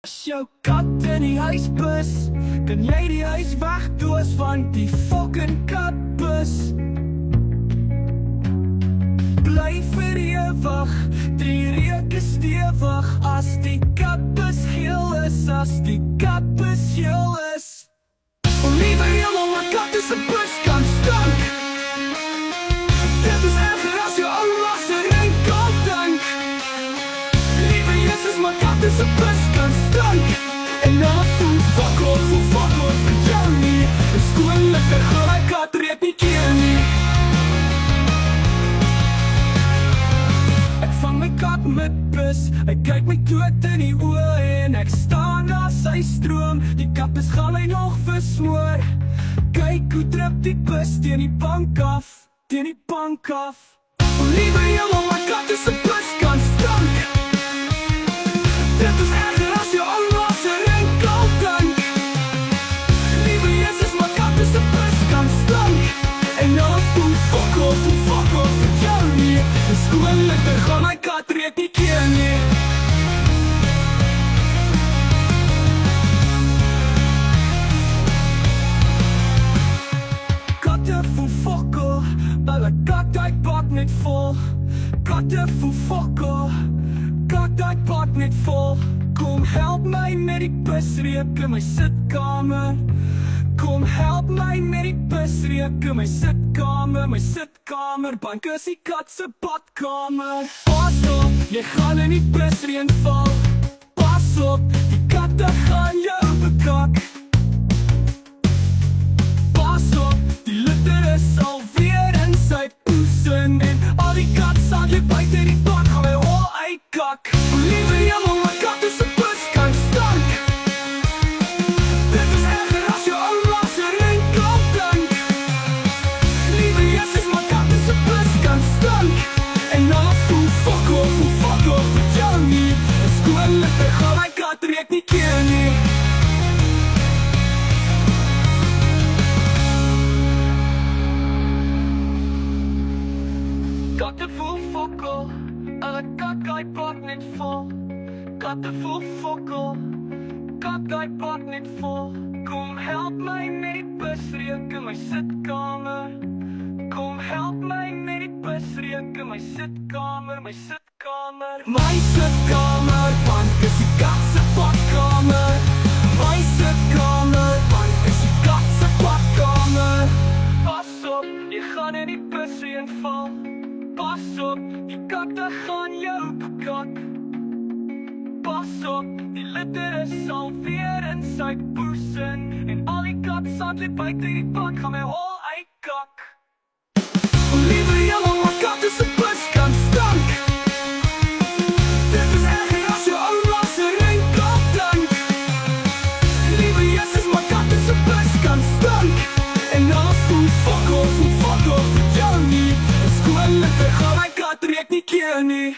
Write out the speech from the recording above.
As jou kat in die huis pis, kan jy die huis wegdoos van die fucking katbus. Bly vir ewig, die reuk is stewig. As die katbus geel is, as die katbus geel is. O liewe hemel, my kat is 'n buskant stank. Dit is erger as jou ouma se rinkel dank. Liewe Jesus, my kat is 'n buskant stank. En nou voel fuck off vir jou nie. En skoonliker gaan my kat reed nie keer nie. Ek vang my kat met pis, hy kyk my dood in die oë. En ek staan na sy stroom, die katbus gaan my nog versmoor. Kyk hoe drup die pis teen die bank af, teen die bank af. O liewe hemel, my kat is 'n buskant stank. Dit is erger as jou ouma se rinkel dank. Liewe Jesus, my kat is 'n buskant stank. En nou voel fuck off vir jou nie. En skoonliker gaan my kat reed nie keer nie. Katte voel fokkel, hulle kat uit bak net vol. Katte voel fokkel, kat uit bak net vol. Kom help my met die pisreuk in my sitkamer. Kom help my met die pisreuk in my sitkamer. My sitkamer, bank is die kat se badkamer. Pas op, jy gaan in die pisreën val. Pas op, die katte gaan jou bekak. Pas op, die litter is alweer in sy poesin. En al die kat sal jy buite die bak gaan my hol uitkak. O liewe hemel, my kat is 'n buskant stank. Dit is erger as jou ouma se rinkel dank. Liewe Jesus, my kat is 'n buskant stank. En nou voel fuck off vir jou nie. En skoonliker gaan my kat reed nie keer nie. Katte voel fokkel, hulle kat uit bak net vol. Katte voel fokkel, kat uit bak net vol. Kom help my met die pisreuk in my sitkamer. Kom help my met die pisreuk in my sitkamer, my sitkamer. My sitkamer, bank is die kat se badkamer. My sitkamer, bank is die kat se badkamer. Pas op, jy gaan in die pisreën val. Pas op, die katte gaan jou bekak. Pas op, die litter is alweer in sy poesin. En al die katsand lê buite die bak gaan my hol uitkak. O liewe hemel, my kat is 'n buskant stank. Dit is erger as jou ouma se rinkel dank. Liewe Jesus, my kat is 'n buskant stank. En nou voel fuck off vir jou nie. En skoonliker gaan my kat reed nie keer nie.